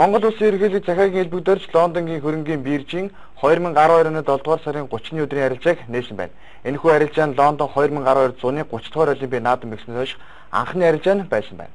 Монгол Улсын ерөнхийлөг захиагийн хэлбэгдэрч Лондонгийн хөрөнгийн биржийн 2012 оны 7 дугаар сарын 30-ны өдрийн харилцааг нээсэн байна. Энэхүү харилцаа нь Лондон 2012 зуны 30 дугаар Олимпийн наадам бэлснээс хойш анхны харилцаа нь байсан байна.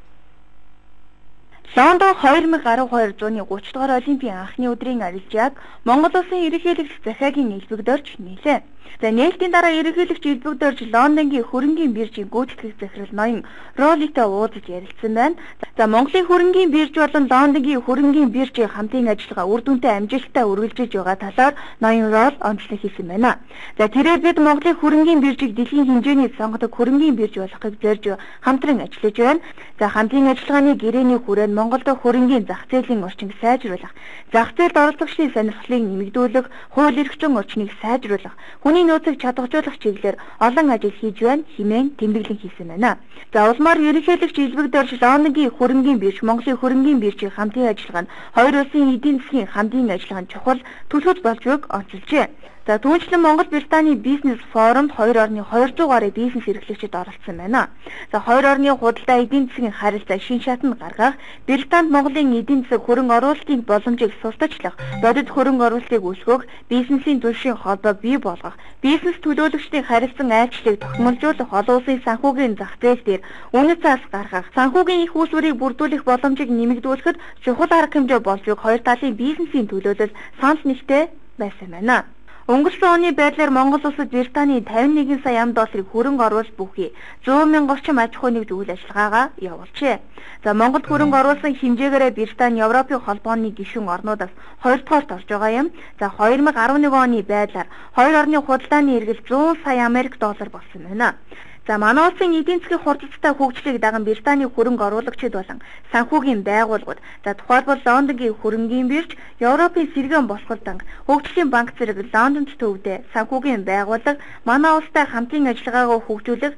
Лондон 2012 зуны 30 дугаар Олимпийн анхны өдрийн арилжааг Монгол Улсын ерөнхийлөгч захиагийн хэлбэгдэрч нээлээ. За нээлтийн дараа ерөнхийлөгч хэлбэгдэрч Лондонгийн хөрөнгийн биржийн гүйцэтгэх захирал ноён Ролитой уулзаж ярилцсан байна. За Монголын хөрөнгийн бирж болон Лондонгийн хөрөнгийн биржийн хамтын ажиллагаа үр дүнтэй амжилттай үргэлжлэж байгаа талаар ноён Рол онцлог хийсэн байна. За тэрээр бид Монголын хөрөнгийн биржийг дэлхийн хэмжээний сонгодог хөрөнгийн бирж болохыг зорж хамтран ажиллаж байна. За хамтын ажиллагааны гэрээний хүрээнд Монголд хөрөнгийн зах зээлийн орчинг сайжруулах, зах зээлд оролцогчдын сонирхлыг нэмэгдүүлэх, хууль эрх зүйн орчныг сайжруулах, хүний нөөцийг чадваржуулах чиглэлээр олон ажил хийж байна хэмээн тэмдэглэн хийсэн байна. За улмаар ерөнхийлөгч хэлбэгдэрч Лондонгийн хөрөнгийн бирж, Монголын хөрөнгийн биржийн хамтын ажиллагаа нь хоёр улсын эдийн засгийн хамтын ажиллагаа нь чухал төлөвлөлт болж байгааг онцолжээ. За түүнчлэн Монгол Британий бизнес форумд 2 орны 200 гаруй бизнес эрхлэгчид оролцсон байна. За 2 орны худалдаа эдийн засгийн харилцаа шин шатанд гаргах, Британд Монголын эдийн засаг хөрөнгө оруулалтын боломжийг сурталчлах, бодит хөрөнгө оруулалтыг өсгөх, бизнесийн түлшийн холбоо бий болгох, бизнес төлөөлөгчдийн харилцан айлчлалыг тохимолжуулах, олон улсын санхүүгийн зах зээл дээр үнэт цаас гаргах, санхүүгийн их усварыг бүрдүүлэх боломжийг нэмэгдүүлэхэд чухал арга хэмжээ болж байгааг хоёр талын бизнесийн төлөөлөл санал нэгтэй байсан байна. Өнгөрсөн оны байдлаар Монгол улсад Британий 51 сая $, хөрөнгө оруулалт бүхий 100 мянга орчим аж ахуйн нэгж үйл ажиллагаагаа явуулжээ. За Монголд хөрөнгө оруулсан хэмжээгээр Британи Европын холбооны гишүүн орнуудаас 2 дугаарт орж байгаа юм. За 2011 оны байдлаар 2 орны худалдааны эргэлт 100 сая $, болсон байна. За манай улсын эдийн засгийн хурдтай хөгжлийг даган Британий хөрөнгө оруулагчид болон санхүүгийн байгууллагууд, за тухайлбал Лондонгийн хөрөнгийн бирж, Европын сэргээн босгол банк, хөгжлийн банк зэрэг Лондонд төвдөө санхүүгийн байгууллага манай улстай хамтын ажиллагаагаа хөгжүүлэх